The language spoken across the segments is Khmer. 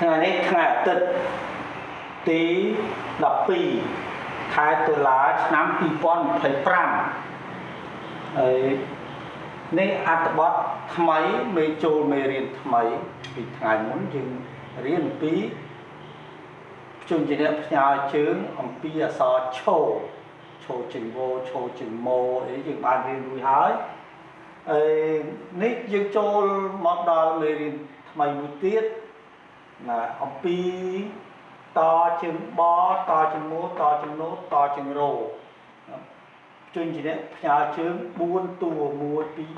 ថ្ងៃនេះថ្ងៃអាទិត្យទី12ខែតុលាឆ្នាំ2025ហើយនេះអត្ថបទថ្មីមេចូលមេរៀនថ្មីពីថ្ងៃមុនយើងរៀនអំពីជនជាអ្នកផ្ញើជើងអំពីអក្សរឈោជើងវោឈោជើងម៉ូអីយើងបានរៀនរួចហើយនេះយើងចូលមកដល់មេរៀនថ្មីមួយទៀតណាអំពីតជើងបតជើងម៉ូតជើងណូតជើងរោជនជាអ្នកផ្ញើជើង4តួ1 2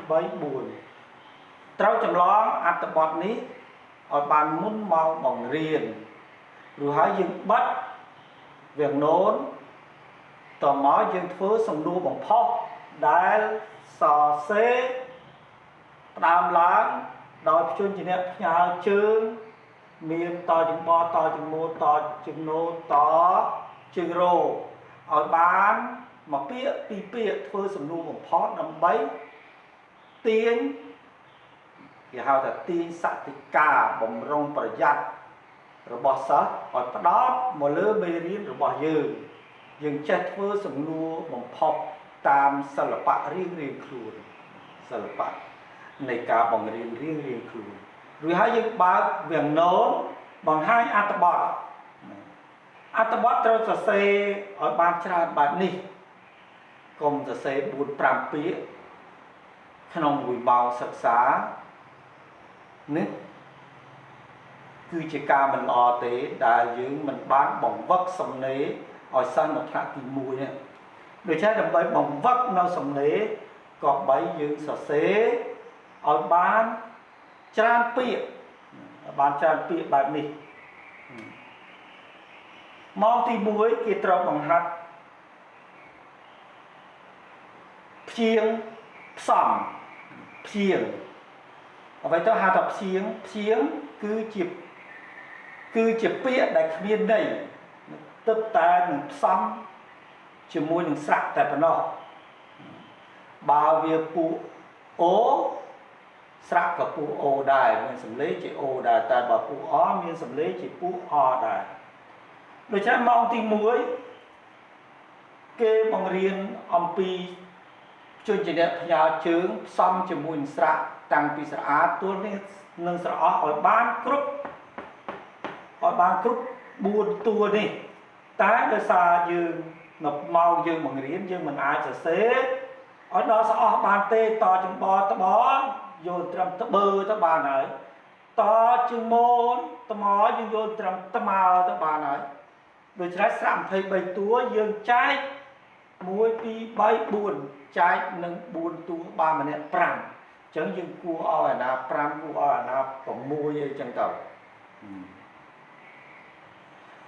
3 4ត្រូវចម្លងអត្ថបទនេះឲ្យបានមុនម៉ោងបង្រៀនរួចហើយយើងបិទវាំងននតមកយើងធ្វើសំណួរបំផុសដែលសរសេរផ្ដើមឡើងដោយជនជាអ្នកផ្ញើជើងមានតជើងបតជើងម៉ូតជើងណូតជើងរោឲ្យបានមកពាក្យពីរពាក្យធ្វើសំណួរបំផុសដើម្បីទាញគេហៅថាទាញសតិកាបំរុងប្រយ័ត្នរបស់សិស្សឲ្យផ្ដោតមកលើមេរៀនរបស់យើងចេះធ្វើសំណួរបំផុសតាមសិល្បៈរៀងខ្លួនសិល្បៈនៃការបង្រៀនរៀងខ្លួនរួចហើយយើងបើកវាំងននបង្ហាញអត្ថបទត្រូវសរសេរឲ្យបានច្រើនបែបនេះកុំសរសេរ4 5ពាក្យក្នុងមួយម៉ោងសិក្សានេះគឺជាការមិនល្អទេដែលយើងមិនបានបង្វឹកសំណេរឲ្យសិស្សនៅថ្នាក់ទី1នេះដូច្នេះដើម្បីបង្វឹកនៅសំណេរក៏បីយើងសរសេរឲ្យបានច្រើនពាក្យបែបនេះម៉ោងទី1គេត្រូវបង្ហាត់ព្យាង្គផ្សំព្យាង្គអ្វីទៅហៅថាព្យាង្គគឺជាពាក្យដែលគ្មានន័យទឹកតែនឹងផ្សំជាមួយនឹងស្រៈតែប៉ុណ្ណោះបើវាពួកអូស្រៈក៏ពួកអូដែរមានសម្លេងជាអូដែរតែបើពួកអមានសម្លេងជាពួកអដែរដូច្នេះម៉ោងទី1គេបង្រៀនអំពីជនជាអ្នកផ្ញើជើងផ្សំជាមួយនឹងស្រៈតាំងពីស្រអាទួលនេះនឹងស្រអស់ឲ្យបានគ្រប់4តួនេះតែដោយសារយើងនៅម៉ោងយើងបង្រៀនយើងមិនអាចសរសេរឲ្យដល់ស្អស់បានទេតជើងបតបយកត្រឹមត្បឺទៅបានហើយតជើងម៉ូត្មយើងយកត្រឹមត្មើទៅបានហើយដូច្នេះស្រៈ23តួយើងចែក1 2 3 4ចែកនឹង4តួបានម្នាក់5អញ្ចឹងយើងគួរឲ្យអាណា5គួរឲ្យអាណា6អីចឹងទៅ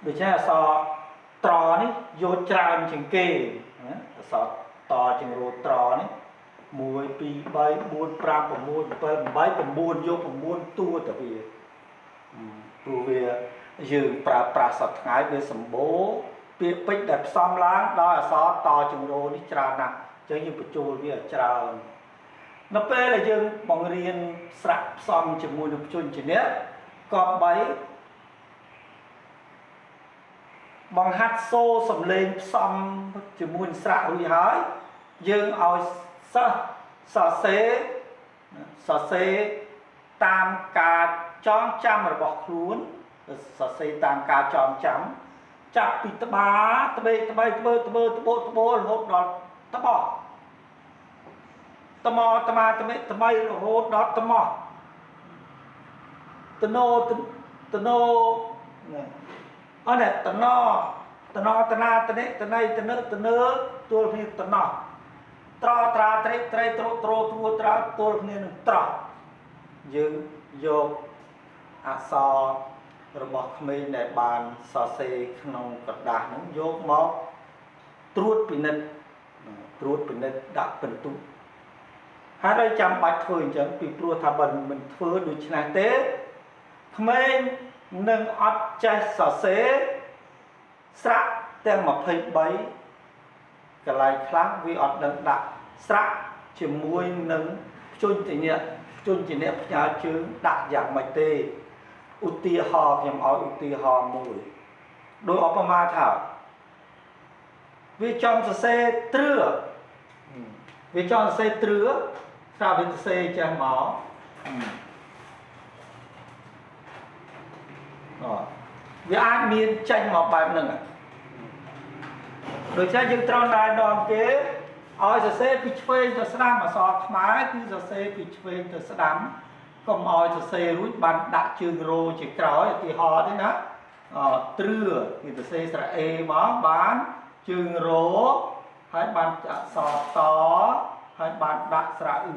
ដូច្នេះអក្សរត្រនេះយកច្រើនជាងគេអក្សរតជាងរោត្រនេះ1 2 3 4 5 6 7 8 9យក9តួទៅវាព្រោះវាយើងប្រើប្រាស់សប្តាហ៍ថ្ងៃវាសម្បូរពាក្យពេចន៍ដែលផ្សំឡើងដោយអក្សរតជាងរោនេះច្រើនណាស់អញ្ចឹងយើងបញ្ចូលវាច្រើននៅពេលដែលយើងបង្រៀនស្រៈផ្សំជាមួយនឹងជនជាអ្នកក៏បីបង្ហាត់សូរសំឡេងផ្សំជាមួយនឹងស្រៈរួចហើយយើងឲ្យសិស្សសរសេរតាមការចងចាំរបស់ខ្លួនសរសេរតាមការចងចាំចាប់ពីត្បាត្បេត្បៃត្បឺត្បឺត្បូត្បូរហូតដល់ត្បោះត្មត្មាត្មេត្បៃរហូតដល់ត្មោះតណោអនតណោតណាតនិតណៃតនើទួលគ្នាតណោះត្រត្រាត្រេត្រីត្រោទ្រួត្រាទួលគ្នានឹងត្រោះយើងយកអក្សររបស់ក្មេងដែលបានសរសេរក្នុងក្រដាសហ្នឹងយកមកត្រួតពិនិត្យដាក់ពិន្ទុហើយចាំបាច់ធ្វើអញ្ចឹងពីព្រោះថាបើមិនធ្វើដូច្នេះទេក្មេងនឹងអត់ចេះសរសេរស្រៈទាំង23កន្លែងខ្លះវាអត់ដឹងដាក់ស្រៈជាមួយនឹងជនជាអ្នកផ្ញើជើងដាក់យ៉ាងម៉េចទេ ឧទាហរណ៍ខ្ញុំឲ្យឧទាហរណ៍មួយដោយឧបមាថាវាចង់សរសេរត្រឺវាចង់សរសេរត្រឺស្រាប់វាសរសេរចេះមកវាអាចមានចេញមកបែបហ្នឹងដូច្នេះយើងត្រូវណែនាំគេឲ្យសរសេរពីឆ្វេងទៅស្ដាំអក្សរខ្មែរគឺសរសេរពីឆ្វេងទៅស្ដាំកុំឲ្យសរសេររួចបានដាក់ជើងរោជាក្រោយឧទាហរណ៍ទេណាត្រឺគឺសរសេរស្រៈអេមកបានជើងរោហើយបានអក្សរតហើយបានដាក់ស្រៈអឺ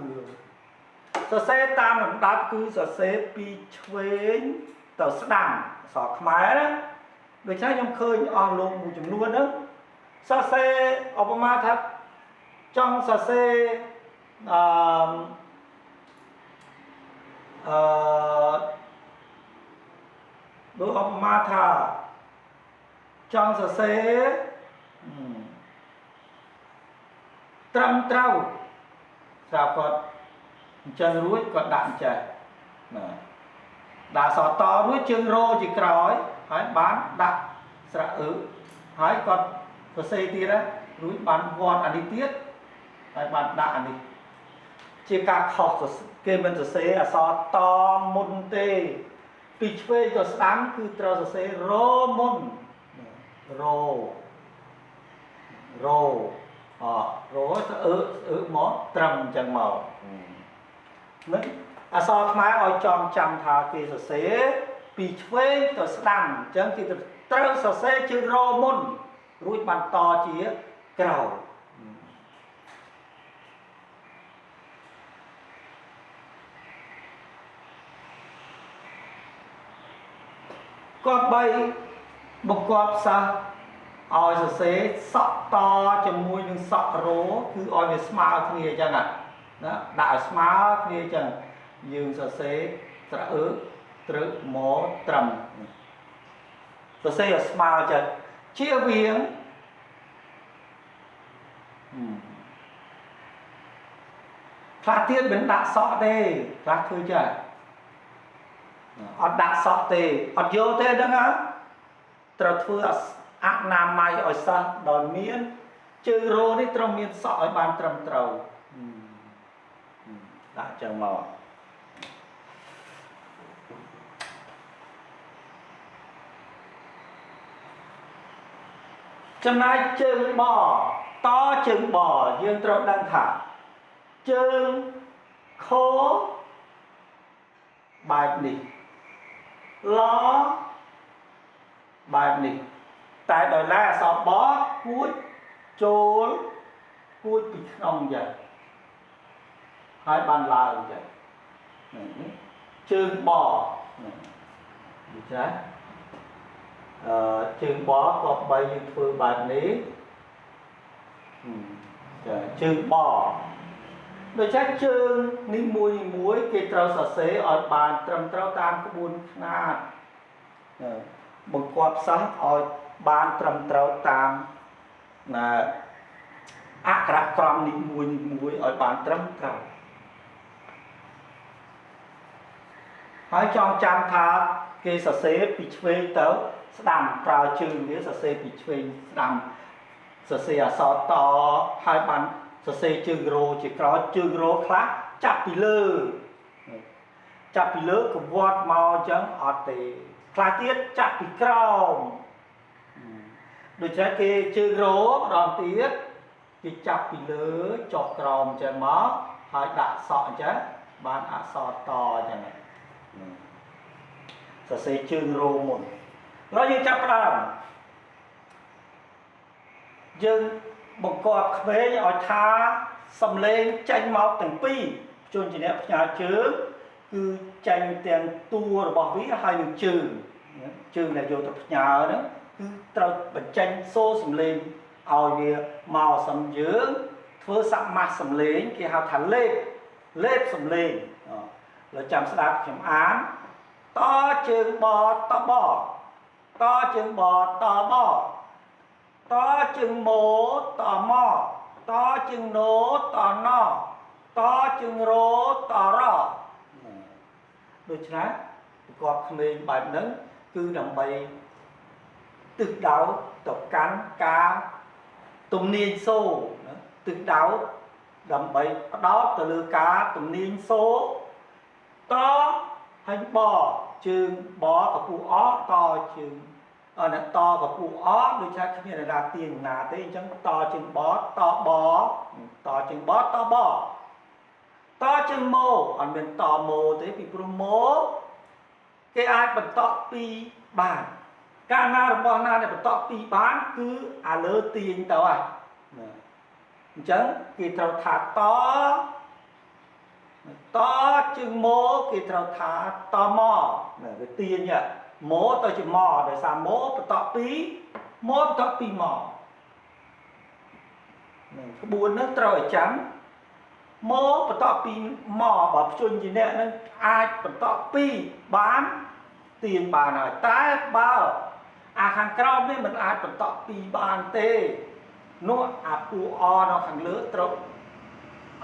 សរសេរតាមលំដាប់គឺសរសេរពីឆ្វេងទៅស្ដាំអក្សរខ្មែរណាដូច្នេះខ្ញុំឃើញអស់លោកមួយចំនួនហ្នឹងសរសេរឧបមាថាចង់សរសេរដោយឧបមាថាចង់សរសេរត្រឹមត្រូវស្រាប់គាត់អញ្ចឹងរួចគាត់ដាក់អញ្ចឹងណាដាក់សតរួចជើងរោជាក្រោយហើយបានដាក់ស្រៈអឺហើយគាត់សរសេរទៀតរួចបានវត្តអានេះទៀតហើយបានដាក់អានេះជាការខុសគេមិនសរសេរអក្សរតមុនទេពីឆ្វេងទៅស្ដាំគឺត្រូវសរសេររោមុនរោរោទៅអឺមកត្រឹមអញ្ចឹងមកមិនអក្សរខ្មែរឲ្យចងចាំថាគេសរសេរពីឆ្វេងទៅស្ដាំអញ្ចឹងគេត្រូវសរសេរជើងរោមុនរួចបានតជាក្រោយក៏បីបង្គាប់សិស្សឲ្យសរសេរសក់តជាមួយនឹងសក់រោគឺឲ្យវាស្មើគ្នាអញ្ចឹងណាដាក់ឲ្យស្មើគ្នាអញ្ចឹងយើងសរសេរត្រអឺត្រឹកមកត្រឹមសរសេរឲ្យស្មើអញ្ចឹងជៀសវាងខ្លះទៀតមិនដាក់សក់ទេខ្លះធ្វើចាអត់ដាក់សក់ទេអត់យកទេហ្នឹងហ៎ត្រូវធ្វើអនាម័យឲ្យសិស្សដល់មានជើងរោនេះត្រូវមានសក់ឲ្យបានត្រឹមត្រូវដាក់ចឹងមកចំណែកជើងបតជើងបយើងត្រូវដឹងថាជើងខបែបនេះឡបែបនេះតែដោយឡែអក្សរបគួចចូលគួចពីក្នុងអញ្ចឹងហើយបានឡើងអញ្ចឹងជើងបដូច្នេះជើងបក៏បីយើងធ្វើបែបនេះជើងបដូច្នេះជើងនេះមួយគេត្រូវសរសេរឲ្យបានត្រឹមត្រូវតាមក្បួនខ្នាតបង្គាប់សិស្សឲ្យបានត្រឹមត្រូវតាមអក្ខរក្រមនេះមួយឲ្យបានត្រឹមត្រូវហើយចងចាំថាគេសរសេរពីឆ្វេងទៅស្ដាំប្រើជើងវាសរសេរពីឆ្វេងស្ដាំសរសេរអក្សរតហើយបានសរសេរជើងរោជាក្រោយជើងរោខ្លះចាប់ពីលើកវត្តមកអញ្ចឹងអត់ទេខ្លះទៀតចាប់ពីក្រោមដូច្នេះគេជើងរោម្ដងទៀតគេចាប់ពីលើចុះក្រោមអញ្ចឹងមកហើយដាក់សក់អញ្ចឹងបានអក្សរតអញ្ចឹងសរសេរជើងរោមុនហើយយើងចាប់ផ្ដើមយើងបង្គាប់ក្មេងឲ្យថាសំឡេងចេញមកទាំងពីរជួនជាអ្នកផ្ញើជើងគឺចេញទាំងតួរបស់វាហើយនឹងជើងដែលយកទៅផ្ញើហ្នឹងគឺត្រូវបញ្ចេញសូរសំឡេងឲ្យវាមកសំយើងធ្វើសមាសសំឡេងគេហៅថាលេបសំឡេងแล้วចាំស្ដាប់ខ្ញុំអានតជើងបតបតជើងបតបតជើងមោតមតជើងណូតណតជើងរោតរដូច្នេះ ប្រកបក្មេងបែបហ្នឹងគឺដើម្បីទិសដៅទៅកាន់ការទំនាញសូរទិសដៅដើម្បីផ្ដោតទៅលើការទំនាញសូរតហើយបជើងបកពុះអតជើងអ្នកតកពុះអដូចថាគ្មានណាទាញណាទេអញ្ចឹងតជើងបតបតជើងបតបតជើងម៉ូអត់មានតម៉ូទេពីព្រោះម៉ូគេអាចបន្តពីបានកាលណារបស់ណាដែលបន្តពីបានគឺអាលើទាញទៅហើយអញ្ចឹងគេត្រូវថាតជើងម៉ូគេត្រូវថាតម៉វាទាញម៉ូទៅជាម៉ដោយសារម៉ូបន្តពីម៉ូបន្តពីម៉ក្បួននោះត្រូវឲ្យចាំម៉ូបន្តពីម៉បើភ្ជញ្ញជាអ្នកនឹងអាចបន្តពីបានទាញបានហើយតែបើអាខាងក្រោមនេះមិនអាចបន្តពីបានទេនោះអាពូអនៅខាងលើត្រូវ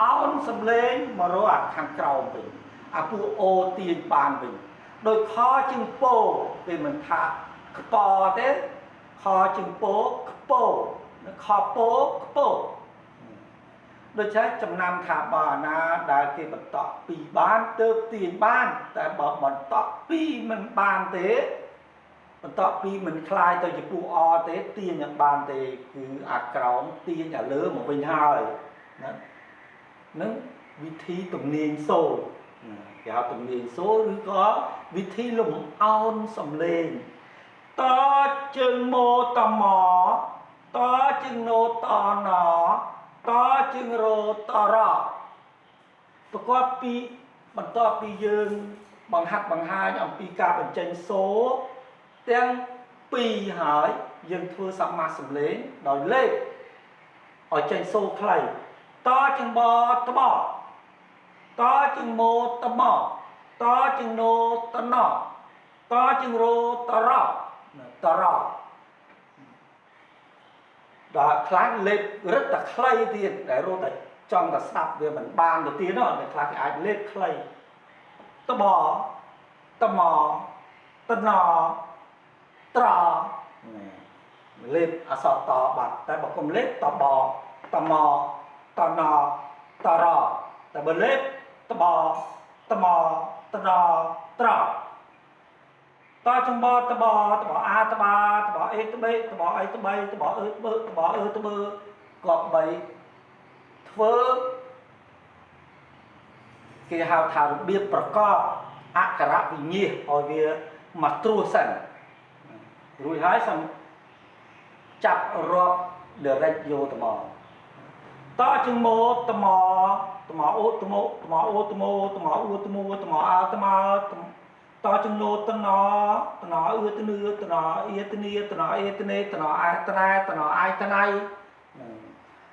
អោនសំលេងមករកអាខាងក្រោមវិញអាពូអូទាញបានវិញដោយខជើងពោគេមិនថាខ្ពទេខជើងពោខ្ពោខពោខ្ពោដូច្នេះចំណាំថាបើណាដែលគេបន្តពីបានទើបទាញបានតែបើបន្តពីមិនបានទេបន្តពីមិនคลายទៅជាពូអទេទាញមិនបានទេគឺអាក្រោមទាញអាលើមកវិញហើយណានឹងវិធីទំនាញសូរគេហៅទំនាញសូរឬក៏វិធីលំអោនសំឡេងតជើងម៉ូតម៉តជើងណូតណតជើងរោតរប្រកបពីបន្ទាប់ពីយើងបង្ហាត់បង្ហាញអំពីការបញ្ចេញសូរទាំងពីរហើយយើងធ្វើសមាសសំឡេងដោយលេខឲ្យចេញសូរខ្លីតជើងបតបតជើងម៉ូតម៉តជើងណូតណតជើងរោតរតរដល់ខ្លះលេខរឹតតែខ្លីទៀតដែលរត់តែចង់តែស្ដាប់វាមិនបានទៅទៀតនោះតែខ្លះគេអាចលេខខ្លីតបតម៉តណត្រលេខអក្សរតបាត់តែបើកុំលេខតបតម៉តណតរតែបើលេខតបតម៉តណត្រតចំបតបអាតបាតបអេតបេតបអីតបៃតបអឺតបើតបអឺតបើក៏បីធ្វើគេហៅថារបៀបប្រកបអក្ខរវិញ្ញាណឲ្យវាមកត្រួសសិនរួចហើយសំចាប់រាប់ direct យកត្មងតជើងម៉ូតម៉តម៉អូតម៉ូតម៉អូតម៉ូតម៉អ៊ូតម៉ូតម៉អាតម៉តជើងណូតណតណអ៊ឺតនឿតណអ៊ីតនីតណអេតនេតណអាត្រែតណអាយតណៃ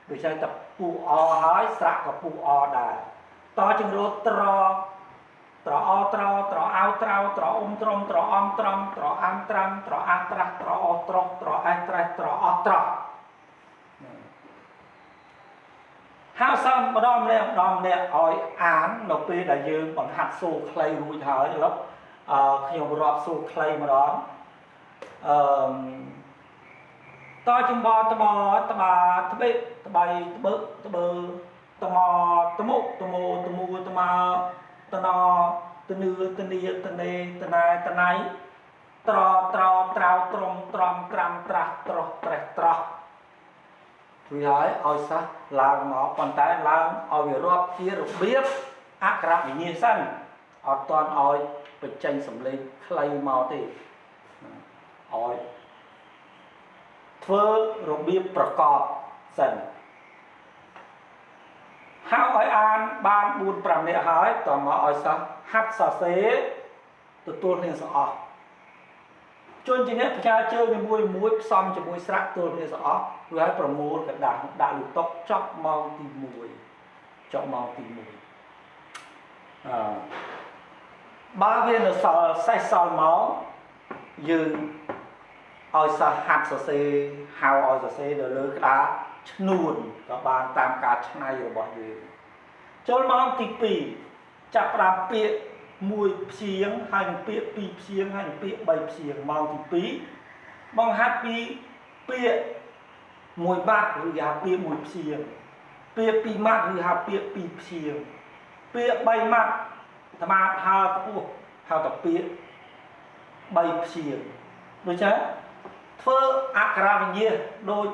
ដូចតែពូអហើយស្រៈក៏ពូអដែរតជើងរត់ត្រអត្រត្រអោត្រោត្រអ៊ំត្រំត្រអំត្រំត្រអាំត្រាំត្រអាត្រាស់ត្រអត្រោត្រអេត្រេះត្រអត្រោហើយសំម្ដងម្នាក់ឲ្យអាននៅពេលដែលយើងបង្ហាត់សូរខ្លីរួចហើយឥឡូវខ្ញុំរាប់សូរខ្លីម្ដងតជើងបតបតបាត្បេត្បៃត្បឹត្បឺតម៉តមុតមោតមូតម៉តណតនឿតនីតនេតណែតណៃត្រត្រត្រោត្រំត្រំត្រាំត្រាស់ត្រោះត្រេះត្រោះរួចហើយឲ្យសិស្សឡើងមកប៉ុន្តែឡើងឲ្យវារាប់ជារបៀបអក្ខរវិញ្ញាណសិនអត់តាន់ឲ្យបញ្ចេញសម្លេងខ្លីមកទេឲ្យធ្វើរបៀបប្រកបសិនហើយឲ្យអានបាន 4-5 នាក់ហើយតមកឲ្យសិស្សហាត់សរសេរទទួលគ្នាសអស់ជនជាអ្នកផ្ញើជើងមួយផ្សំជាមួយស្រៈទួលគ្នាសអស់រួចហើយប្រមូលกระดาษដាក់លើតុចប់ម៉ោងទី1ចប់ម៉ោងទី1បើវានៅសល់សេះសល់ម៉ោងយើងឲ្យសិស្សហាត់សរសេរហៅឲ្យសរសេរនៅលើក្តារឈ្នួនក៏បានតាមការច្នៃរបស់យើងចូលម៉ោងទី2ចាប់ផ្ដើមពាក្យ មួយព្យាង្គហើយនឹងពាក្យពីរព្យាង្គហើយនឹងពាក្យ3ព្យាង្គម៉ោងទី2បងហាត់ពីពាក្យមួយបាត់ឬហៅពាក្យមួយព្យាង្គពាក្យពីរម៉ាត់ឬហៅពាក្យពីរព្យាង្គពាក្យ3ម៉ាត់អាត្មាហៅខ្ពស់ហៅតែពាក្យ3ព្យាង្គដូច្នេះធ្វើអក្ខរវិញ្ញាណដូច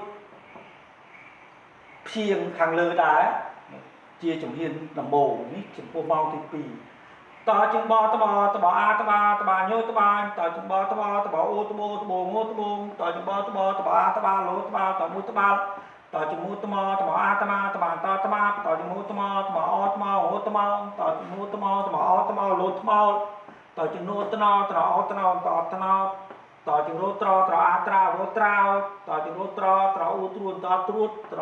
ព្យាង្គខាងលើដែរជាជំហានដំបូងនេះចំពោះម៉ោងទី2តជបតបតបអាតបាតបាញោតបាតជបតបតបអូតបោតបងោតបងតជបតបតបអាតបាលោតបាតមួយតបាតជមុតមតបអាតបាតបាតតបាតជមុតមតបអតមអូតមតជមុតមតបអតមលោតមតជនុតណត្រអតណតតណតជរុត្រត្រអាត្រារត្រោតជរុត្រត្រអូត្រួនតត្រួតត្រ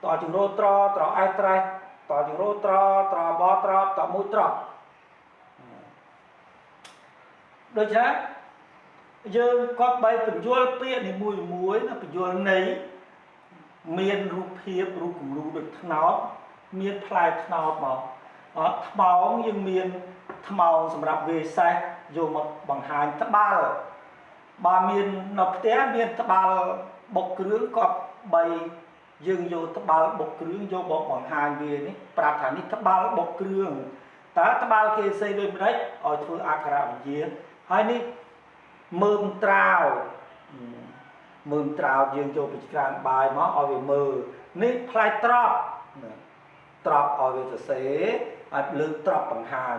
តជរុត្រត្រអែត្រេតជរុត្រត្របត្រតមួយត្រដូច្នេះយើងក៏បីបញ្យល់ពាក្យនីមួយណាបញ្យល់ន័យមានរូបភាពរូបគំរូដូចថ្នោតមានផ្លែថ្នោតមកថ្មងយើងមានថ្មងសម្រាប់វាសេះយកមកបង្ហាញត្បាល់បើមាននៅផ្ទះមានត្បាល់បុកគ្រឿងក៏បីយើងយកត្បាល់បុកគ្រឿងយកមកបង្ហាញវានេះប្រាប់ថានេះត្បាល់បុកគ្រឿងតើត្បាល់គេសេដូចម្ដេចឲ្យធ្វើអក្ខរវិញ្ញាណហើយនេះមើមត្រាវយើងចូលពីច្រានបាយមកឲ្យវាមើលនេះផ្លែត្រប់ឲ្យវាសរសេរឲ្យលើកត្រប់បង្ហាញ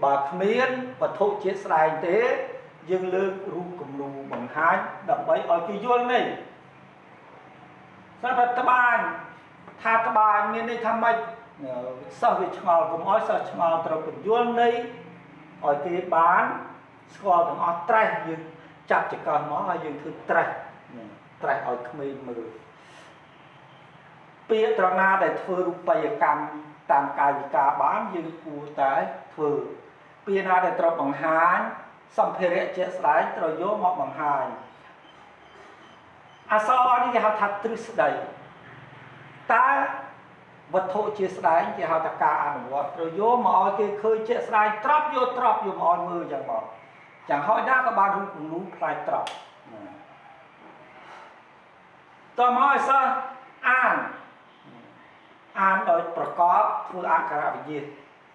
បើគ្មានវត្ថុជាស្ដែងទេយើងលើករូបគំនូបង្ហាញដើម្បីឲ្យគេយល់នេះស្រាប់តែត្បាញថាត្បាញមានន័យថាម៉េចសិស្សវាឆ្ងល់កុំឲ្យសិស្សឆ្ងល់ត្រូវបញ្យល់ន័យឲ្យគេបានស្គាល់ទាំងអស់ត្រេះយើងចាប់ចង្កឹះមកហើយយើងធ្វើត្រេះឲ្យក្មេងមើលពាក្យត្រណាដែលធ្វើរូបិយកម្មតាមកាយវិការបានយើងគួរតែធ្វើពាក្យណាដែលត្រូវបង្ហាញសម្ភារៈជាក់ស្ដែងត្រូវយកមកបង្ហាញអក្សរនេះគេហៅថាទ្រឹស្ដីតើវត្ថុជាស្ដែងគេហៅថាការអនុវត្តត្រូវយកមកឲ្យគេឃើញជាក់ស្ដែងត្រប់យកមកឲ្យមើលយ៉ាងមកchẳng hỏi đã các bạn cũng núi phải trọc tôi nói sao an đôiประกอบ ធ្វើអក្ខរវិញ្ញាណ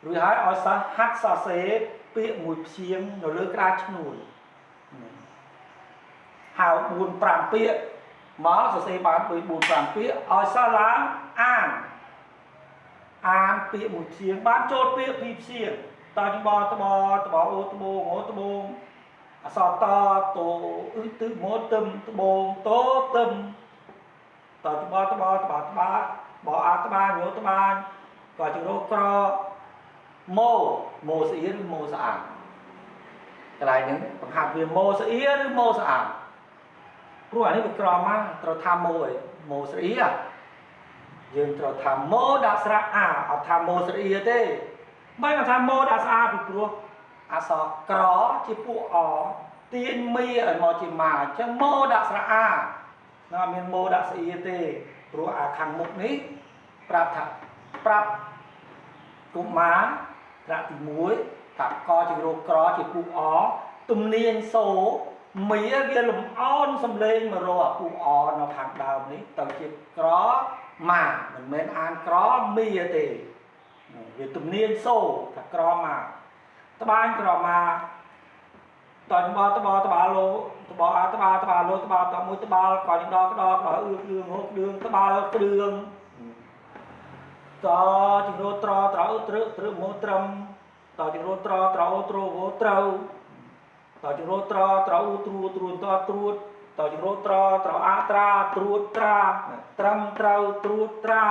ឬហើយឲ្យសិស្សហាត់សរសេរពាក្យមួយព្យាង្គនៅលើក្តារឈ្នួលហៅ 4-5 ពាក្យមកសរសេរបានដូច 4-5 ពាក្យឲ្យសិស្សឡើងអានពាក្យមួយព្យាង្គបានចូលពាក្យពីរព្យាង្គតចបតបអូតបងអូតបងអសតតូអ៊ឺទឹម៉ូទឹមត្បូងតូទឹមតចបតបបអាត្បាញោត្បាញក៏ជរោក្រម៉ូស្អៀឬម៉ូស្អាតកន្លែងហ្នឹងបង្ហាត់វាម៉ូស្អៀឬម៉ូស្អាតព្រោះអានេះវាក្រមកត្រូវថាម៉ូឯម៉ូស្អៀយើងត្រូវថាម៉ូដាក់ស្រៈអាអត់ថាម៉ូស្អៀទេមិនថាម៉ូដាក់ស្អាតពីព្រោះអក្សរក្រជាពួកអទាញមីឲ្យមកជាម៉ាអញ្ចឹងម៉ូដាក់ស្រៈអានៅមានម៉ូដាក់ស្អៀទេព្រោះអាខាងមុខនេះប្រាប់កុមារត្រាក់ទី1ថាកជារោគក្រជាពួកអទំនាញសូមីវាលំអោនសំលេងមករកពួកអនៅខាងដើមនេះទៅជាក្រម៉ាមិនមែនអានក្រមីទេវាទំនាញសូថាក្រម៉ាត្បាញក្រម៉ាតញបតបលោតបអាត្បាលោតបតមួយត្បាល់ក៏ដកដល់អឺគ្រឿងហូបគ្រឿងត្បាល់គ្រឿងតជរោត្រត្រូវត្រឹមមកត្រឹមតជរោត្រត្រូវត្រូវតជរោត្រត្រូវត្រួតតជរោត្រត្រូវអាត្រាត្រួតត្រាត្រឹមត្រូវត្រួតត្រា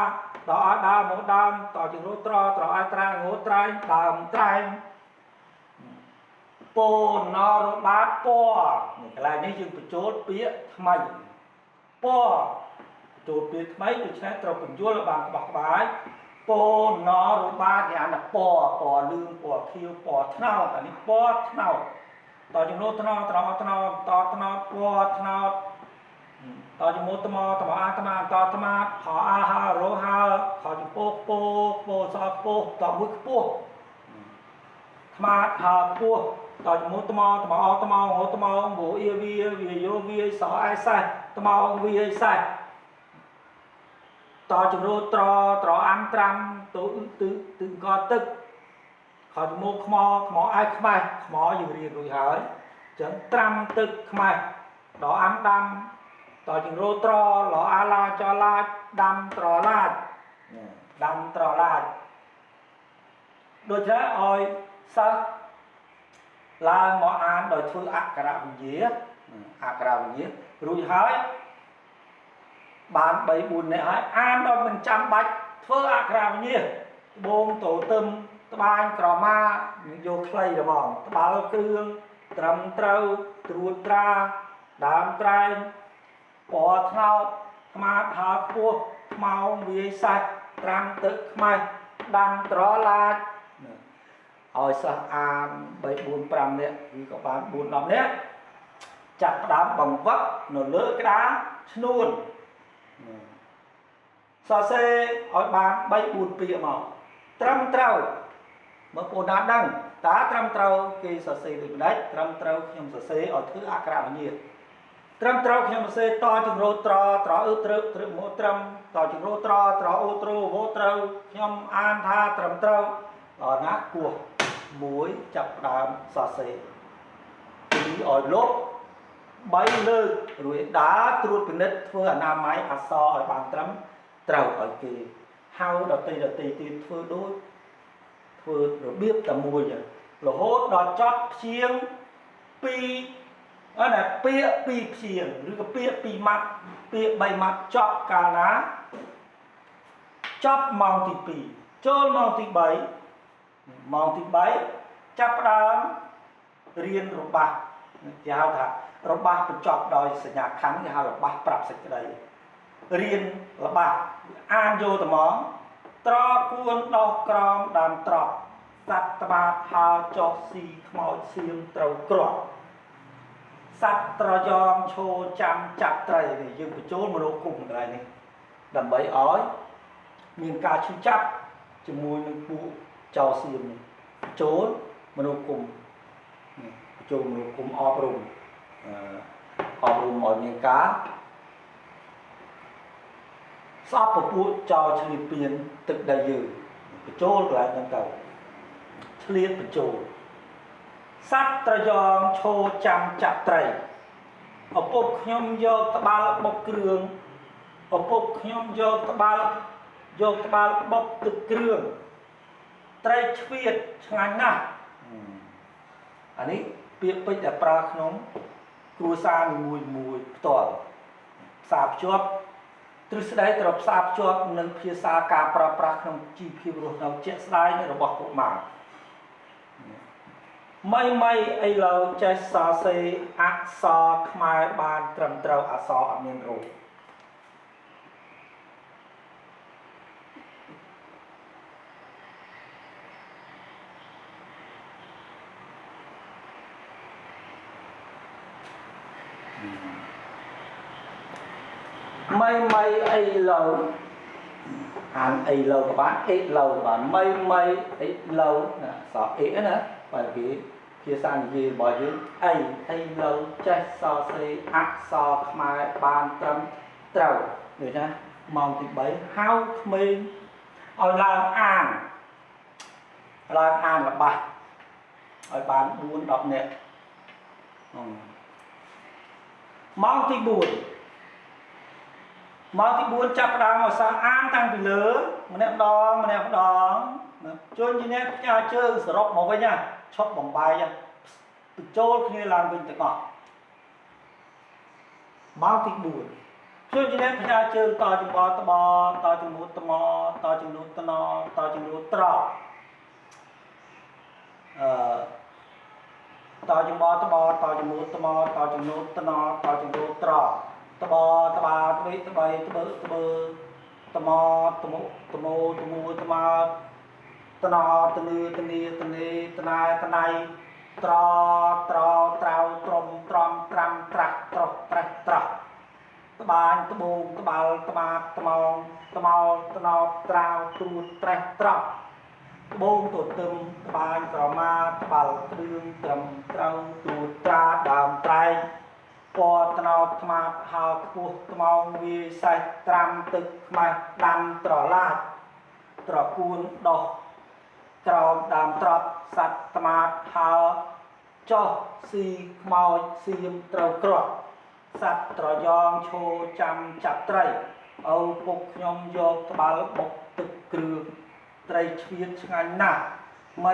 ដល់ឲ្យដើមមកដើមតជរោត្រត្រូវអាត្រាងោត្រែងដើមត្រែងពោណរបាតពណ៌កន្លែងនេះយើងបញ្ចូលពាក្យថ្មីពណ៌បញ្ចូលពាក្យថ្មីដូច្នេះត្រូវបញ្យល់ឲ្យបានក្បោះក្បាយពោណរបាតគេអានថាពណ៌លឿងពណ៌ខៀវពណ៌ត្នោតអានេះពណ៌ត្នោតតចំនួនត្នោតត្នោតពណ៌ត្នោតតចំនួនត្មអាត្មាតត្មាខអាហារោហាខចំពោះពោសអពោតមួយខ្ពស់ mà thà cua tao chỉ muốn tao mò vô yêu vi vô vi sợ ai sai tao mò vi sai tao chỉ muốn trò ăn trầm tụ tự co tức họ chỉ muốn mò ai mò dù riêng rồi hỏi chẳng trầm tức mày đó ăn đâm tao chỉ muốn trò lọ a la cho la đâm trò la đôi thế ơi sao là mọi ăn đòi thư ạc ra vĩnh dĩa rồi hỏi bạn bấy buồn này hỏi ăn đòi mình chăm bạch thư ạc ra vĩnh dĩa bông tổ tâm ban cỏ ma vô clay rồi bỏng bao cương trầm trâu truột ra đám trai bỏ thao mà thao cua mau vì sạch trầm tức mày đâm tró la ôi sao ăn bảy buồn pram đấy vì các bạn buồn lắm đấy chặt đám bằng vấp nó lỡ cái đá luôn sao xe ôi bạn bảy buồn pịa màu trầm trâu mà buồn đá đăng tá trầm trâu khi sao xe được đấy trầm trâu nhom sao xe ở thứ ác ra nhiều trầm trâu nhom xe to chừng rô trò trự một trầm to chừng rô trò ô trô vô trâu nhom an tha trầm trâu ở nát cua muối chập đàm xà xế thì ở lốp bay lơ rồi đá truột bên đất thưa nam máy so ở bàn trắm trầu ở kỳ hao đầu tì thưa đôi thưa rồi biết tầm mùi rồi là hốt đọt chót chiêng pi đó là pi chiêng rồi pi mặt pi bay mặt chót cà ná chót màu thì pi chôn màu thì bảy chấp đám riêng rồi bạc giao thà rồi bạc chọc đòi sự nhạc khánh thì là bạc bạc sạch đây riêng là bạc an vô tầm món tro cuốn đo crom đàm trọc sạch ba thao cho si mỏi xiêm trầu crọt sạch trò giom chô chăm chặt trầy thì dương phải chốn mà đâu cùng cái này đầm bấy ói miền ca chú chấp chỉ mùi mình phụ cho xiêm này chốn mà đâu cùng chôn mà đâu cùng ọp rùm mọi miền cá sắp một phụ cho chli biến tức đại dư chôn lại nhân cầu chliết phải chôn sắt tra giom chô chăm chặt trầy ở bốc nhom vô ta ba bốc krương ở bốc nhom vô ta ba bốc tự krương trai chviết ngành na anh ấy biết bây giờ pra khống cua sa mùi tỏi sạp chóp từ đây từ sạp chóp nâng phía xa cả pra khống chi phía rồi nào chết sai này nó bọc bộ mảng may ấy là trái sa xe ác sa khai bàn trầm trâu ác sa ở miền rồi may ấy lâu ăn ấy lâu các bạn ấy lâu và may ấy lâu sợ ấy nữa bởi vì phía sang gì bởi vì ấy lâu trái so xe ác so mai ban tâm trầu được chưa mong thì bấy hao mình ở làng an là bạn ở bán buôn đọc nè mong thì buồn chập đàm ở sang an tăng bị lỡ mà ném đo chôn như nè chơi sờ rọc màu với nha chót bóng bài nha từ chôn như làm bình tự ngọt mang thì buồn chôn như nè chơi to chừng bò to chừng nút to chừng nút to chừng nút trò to chừng bò to chừng nút to chừng nút to chừng nút trò tơ bò tơ bà tơ bê tơ bay tơ bơ tơ mò tơ mù tơ ma tơ nò tơ nê tơ nai trò trao trom tram trạc tơ bàn tơ bùn tơ bào tơ mạt tơ mò tơ nò trao tu trạc trò บงตัวตึมบานกระมาบาลเครื่องตรำเต้าตูตราดามไตรปอตนอธมาหาวปุตมองวีใส่ตรำตึกมาดันตรลาดตรกูลดอกตรดามตรสัตตมาหาวจ่อสีเมาสีมตรกรดสัตตรยองโชจำจับไตรเอาปกยมโยกบาลบกตึกเกลือไตรเชียชงานหนักไม่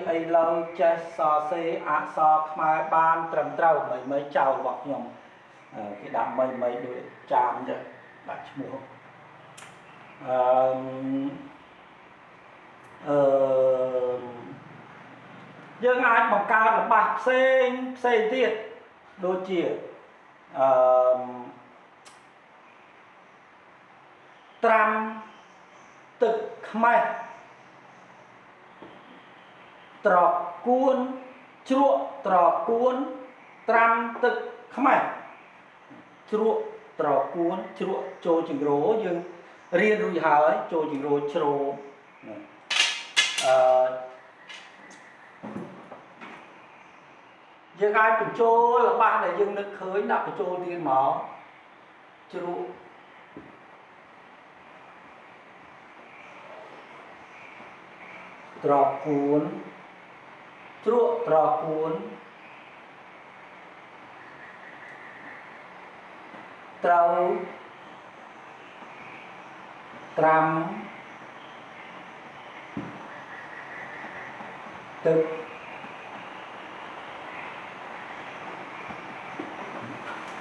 ไอเราจะสอเสอาสอบมาบานตรำเต้าไม่เจ้าบอกยมcái đamไม่โดยจามจะดัชมัวยังไงบอกการระบาดเส้นtiếtโดยเฉียตรำตึกไม่ตรอกกูนชั่วตรอกกูนตรำตึกไม่ชั่วตรอกกูนชั่วโจจิงโรยังเรียนรู้หายโจจิงโรโชยังไงเป็นโจlà bạn này dương nước khơi đặt cáiโจtiên máuชั่วตรอกกูนชั่วตรอกกูนเต้าตรำตึก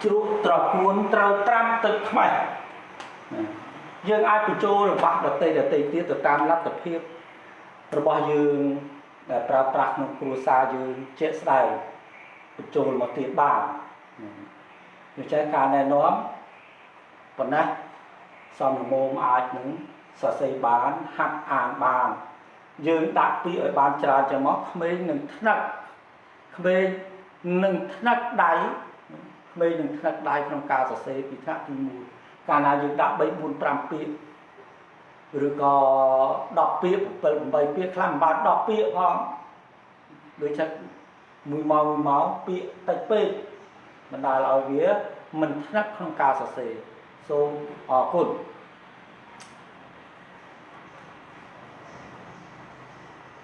ชั่วตรอกกูนเต้าตรำตึกไม่ยังไงเป็นโจหรือบ้าเดตที่ตัวตามรับแต่เพียบระบายยืนปราบปรามครูซายืนเจ็ดได้โจรมาตีบ้านอยู่ใช้การแนะนำปนนะสมโมมอาจหนึ่งสะเสยบานหักอ่านบานยืนดักปีไอบานจราจะมอกเมย์หนึ่งทักเมย์หนึ่งทักใดเมย์หนึ่งทักใดក្នុងការសរសេរពីថ្នាក់ទី1កាលណាយើងដាក់3 4 5ពាក្យឬក៏10ពាក្យ7 8ពាក្យខ្លះមិនបាន10ពាក្យផងដូចថាមួយម៉ោងពាក្យតិចពេកបណ្ដាលឲ្យវាមិនថ្នាក់ក្នុងការសរសេរសូមអរគុណ